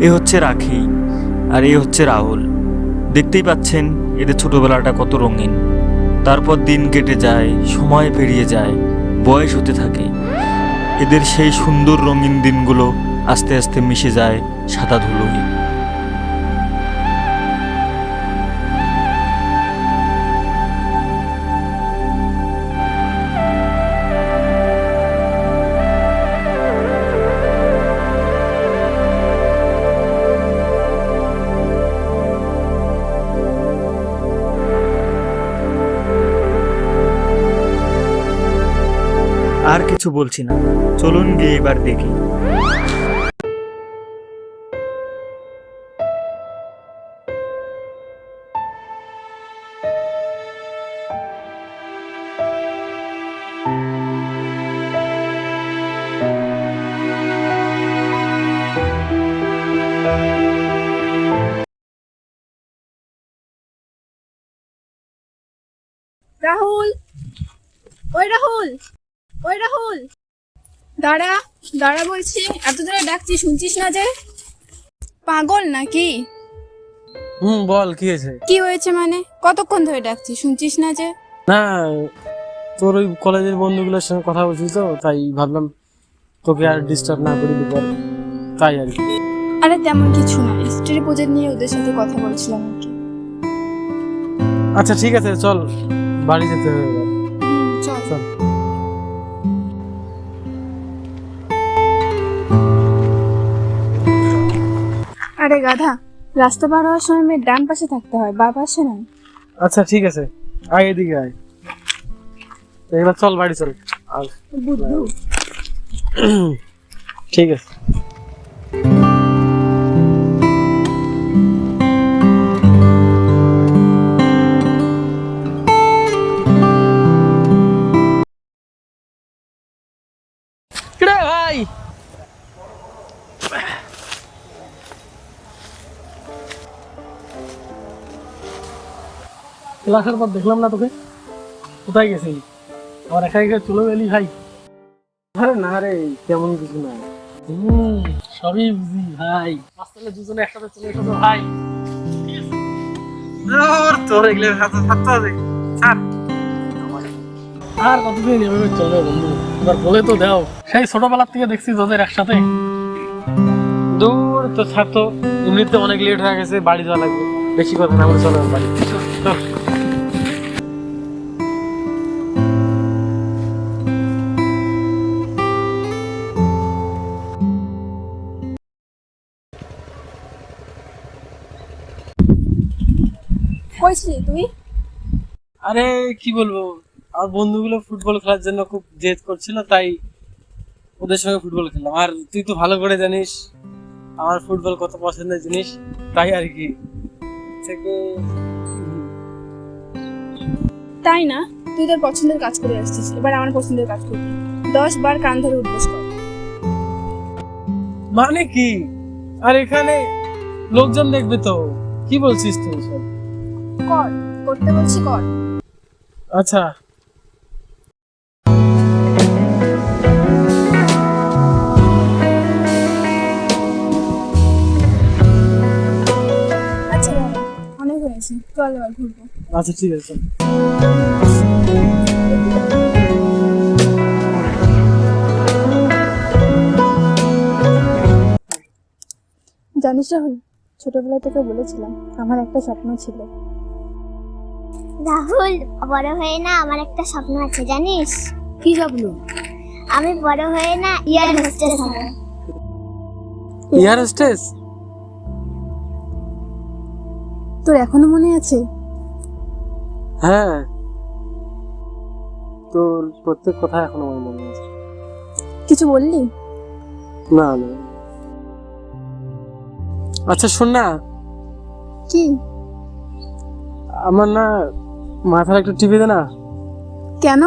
এ হচ্ছে রাখি আর এ হচ্ছে রাহুল। দেখতেই পাচ্ছেন এদের ছোটবেলাটা কত রঙিন। তারপর দিন কেটে যায়, সময় পেরিয়ে যায়, বয়স হতে থাকে। এদের সেই সুন্দর রঙিন দিনগুলো আস্তে আস্তে মিশে যায় সাদা ধুলোয়। আর কিছু বলছি না, চলুন গিয়ে এবার দেখি। রাহুল, ওই রাহুল, ওই রাহুল, দাঁড়া দাঁড়া বলছি, এত ধরে ডাকছি শুনছিস না যে? পাগল নাকি? বল কি হয়েছে? কি হয়েছে মানে? কতক্ষণ ধরে ডাকছি শুনছিস না যে? না, তোর ওই কলেজের বন্ধুগুলোর সঙ্গে কথা বলছিস তো, তাই ভাবলাম তোকে আর ডিস্টার্ব না করি দুপুর, তাই আর কি। আরে তেমন কিছু না, হিস্ট্রি প্রজেক্ট নিয়ে ওদের সাথে কথা বলছিলাম আর কি। আচ্ছা ঠিক আছে, চল বাড়ি যেতে হবে এবার। চল চল। আরে গাধা, রাস্তা পার হওয়ার সময় মেয়ের ডান পাশে থাকতে হয়, বাঁ পাশে না। আচ্ছা ঠিক আছে, আয় এদিকে আয়। তো এবার চল বাড়ি চল। আর বুদ্ধু, ঠিক আছে। কিরে ভাই, ক্লাসের পর দেখলাম না তোকে, কোথায় গেছিলি? আমার একা একা চলে গেলি ভাই? আরে না রে, তেমন কিছু না। সবই বুঝি ভাই, আসলে দুজনে একসাথে চলে এসেছো ভাই। তোর এগুলো থাকতে হবে আর কতদিন এভাবে চলবে বন্ধু? এবার বলে তো দাও, সেই ছোটবেলার থেকে দেখছি তোদের একসাথে। দূর তো ছাড়তো, এমনিতে অনেক লেট হয়ে গেছে, বাড়ি যাওয়া লাগবে। বেশি কথা না বলে চলো বাড়ি চল। কই ছিলি তুই? আরে কি বলবো, আমার বন্ধুগুলো ফুটবল খেলার জন্য খুব জেদ করছিল, তাই ওদের সঙ্গে ফুটবল খেললাম। আর তুই তো ভালো করে জানিস আমার ফুটবল কত পছন্দের জিনিস, তাই আর কি থেকে। তাই না? তুই তোর পছন্দের কাজ করে আসছিস, এবার আমার পছন্দের কাজ করবি। 10 বার কান ধরে উঠবোস কর। মানে কি? আর এখানে লোকজন দেখবে তো, কি বলছিস তুই সব? কর, করতে বলছি কর। আচ্ছা আচ্ছা বাবা, অনেক হয়েছে, চল এবার ঘুরবো। আচ্ছা ঠিক আছে। জানিস রাহুল, ছোটবেলায় তোকে বলেছিলাম আমার একটা স্বপ্ন ছিল। রাহুল, বড় হয়ে না আমার একটা স্বপ্ন আছে জানিস? কি স্বপ্ন? আমি বড় হয়ে না এয়ার হোস্টেস হব। Air hostess? তোর এখনো মনে আছে? হ্যাঁ, তোর প্রত্যেক কথা এখনো আমার মনে আছে। কিছু বললি? না না, আচ্ছা শোন না, কি? আমার না মাথার একটু টিপে দে না। কেন?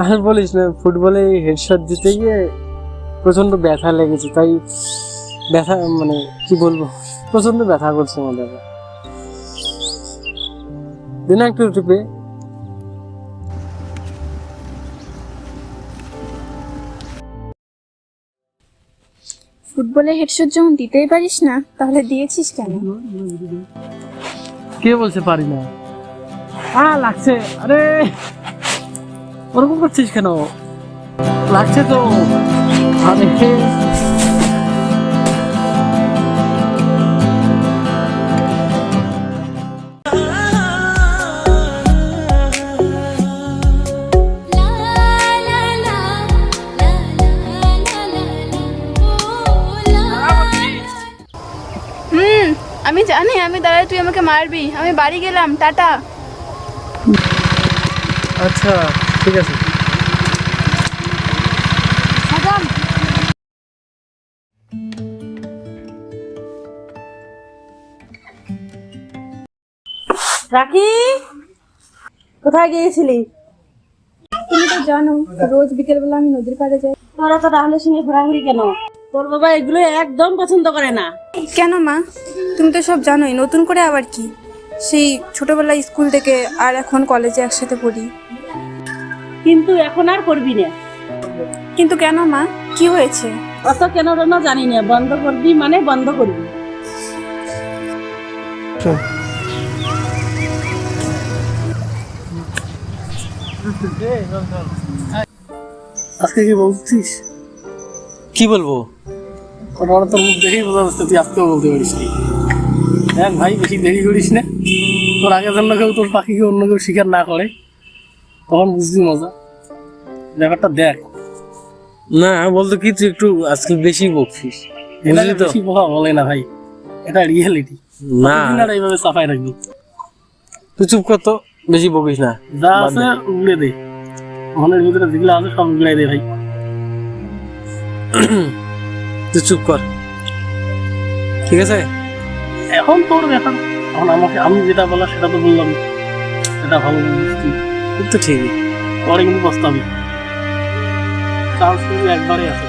আর বলিস না, ফুটবলে হেডশট দিতে গিয়ে প্রচন্ড ব্যথা লেগেছে, তাই ব্যথা মানে কি বলবো, প্রচন্ড ব্যথা করছে আমাদের। দিন একটু টিপে। ফুটবলে হেডশট যখন দিতেই পারিস না তাহলে দিয়েছিস কেন? কে বলছে পারি না? লাগছে। আরে ওরকম করছিস কেন? লাগছে তো। আরে আমি জানি আমি দাঁড়াই, তুই আমাকে মারবি। আমি বাড়ি গেলাম, টাটা। আচ্ছা ঠিক আছে। রাখি, কোথায় গিয়েছিলি? তুমি তো জানো রোজ বিকেলবেলা আমি নদীর পাড়ে যাই। তোরা তো রাহুলের সঙ্গে ঘোরাঘুরি কেন? তোর বাবা এগুলো একদম পছন্দ করে না। কেন মা, তুমি তো সব জানোই। নতুন করে আবার কি? সেই ছোটবেলায় স্কুল থেকে আর এখন কলেজে একসাথে পড়ি। কিন্তু এখন আর করবি না। কিন্তু কেন মা, কি হয়েছে? অত কেন না জানি না, বন্ধ করবি মানে বন্ধ করবি। আজকে কি বলছিস? কি বলবো? তোর মুখ দেখেই বোঝা যাচ্ছে তুই আজকেও বলতে পারিস নি। দেখ ভাই, বেশি দেরি করিস না। তোর আগের জন্য কেউ তোর পাখিকে অন্য কেউ শিকার না করে, তখন বুঝবি মজা। ব্যাপারটা দেখ না। বলতো কি, তুই একটু আজকে বেশি বকছিস, বুঝলি তো? বেশি বকা বলে না ভাই, এটা রিয়েলিটি না। এইভাবে সাফাই রাখবি। তুই চুপ কর তো, বেশি বকিস না। যা আছে উড়ে দে, মনের ভিতরে যেগুলো আছে সব উড়ে দে ভাই। তুই চুপ কর, ঠিক আছে? এখন তোর ব্যাপার। এখন আমাকে, আমি যেটা বলা সেটা তো বললাম, সেটা ভালো তো ঠিকই। পরে কিন্তু পস্তাবি, চান্স কিন্তু একবারে আছে।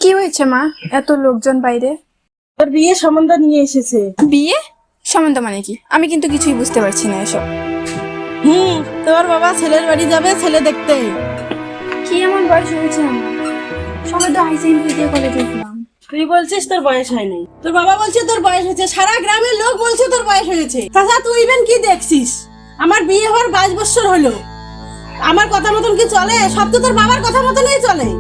কি হয়েছে মা, এত লোকজন বাইরে? তোর বিয়ে সম্বন্ধ নিয়ে এসেছে। বিয়ে সম্বন্ধ মানে কি? আমি কিন্তু কিছুই বুঝতে পারছি না এসব। তোর বাবা ছেলের বাড়ি যাবে ছেলে দেখতে। কি এমন বয়স হয়েছে আমার? সবাই তো হাই সেকেন্ডারি দিয়ে কলেজে উঠলাম। তুই বলছিস তোর বয়স হয়নি, তোর বাবা বলছে তোর বয়স হয়েছে, সারা গ্রামের লোক বলছে তোর বয়স হয়েছে। চাচা তুই ইভেন কি দেখছিস? আমার বিয়ে হওয়ার 22 বছর হলো, আমার কথা মতন কি চলে? সব তো তোর বাবার কথা মতনই চলে।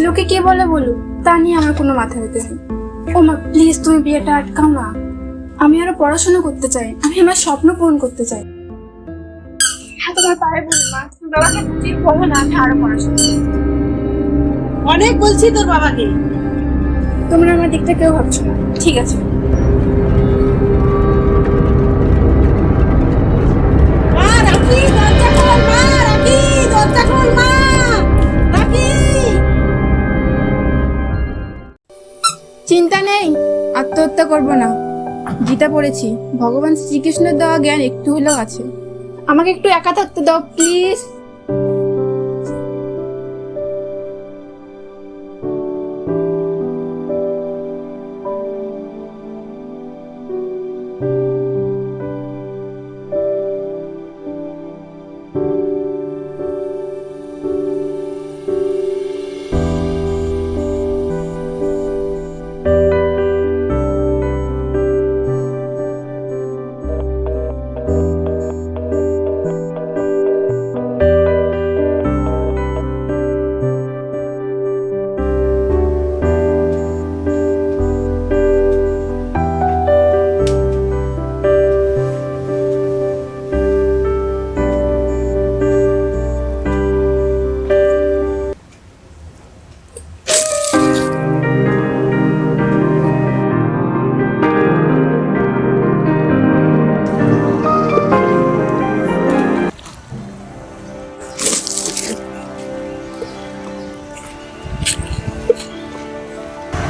লোকে কে বলে বলুক, তা নিয়ে আমার কোনো মাথা ব্যথা নেই। ও মা প্লিজ, তুমি বিয়েটা আটকাও না। আমি আরো পড়াশোনা করতে চাই, আমি আমার স্বপ্ন পূরণ করতে চাই। তোমার পায়ে বলি মা, তুমি বাবাকে বুঝিয়ে বলো না আমি আরো পড়াশোনা করতে চাই। অনেক বলছি তোর বাবাকে। তোমরা আমার দিকটা কেউ ভাবছো না, ঠিক আছে? মা রাখি, দরজা খোল। মা রাখি, দরজা খোল। মা রাখি। চিন্তা নেই, আত্মহত্যা করব না। গীতা পড়েছি, ভগবান শ্রীকৃষ্ণের দেওয়া জ্ঞান একটু হলেও আছে। আমাকে একটু একা থাকতে দাও প্লিজ।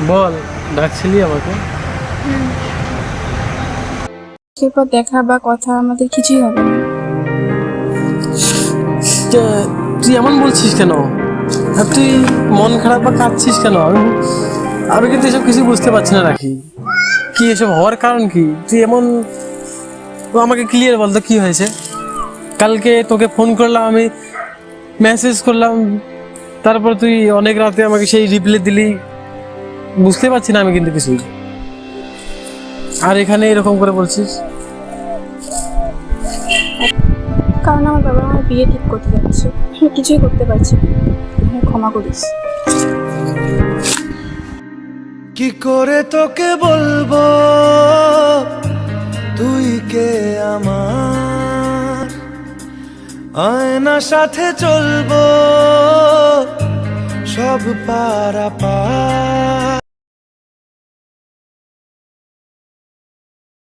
বল, ডাকছিলি আমাকে? এরপর দেখা বা কথা আমাদের কিছুই হবে না। তুই এমন বলছিস কেন? আর তুই মন খারাপ বা কাঁদছিস কেন? আমি কিন্তু এসব কিছু বুঝতে পারছি না রাখি। কি এসব হওয়ার কারণ কি? তুই এমন আমাকে ক্লিয়ার বল তো কি হয়েছে? কালকে তোকে ফোন করলাম, আমি মেসেজ করলাম, তারপর তুই অনেক রাতে আমাকে সেই রিপ্লাই দিলি। বুঝতে পারছি না আমি কিন্তু কিছুই। আর এখানে এরকম করে বলছিস? কারণ আমার বাবা আমার বিয়ে ঠিক করতে যাচ্ছে, আমি কিছুই করতে পারছি না, আমায় ক্ষমা করিস। কি করে তোকে বলবো তুই কে আমার, আয়না সাথে চলবো সব পারাপার।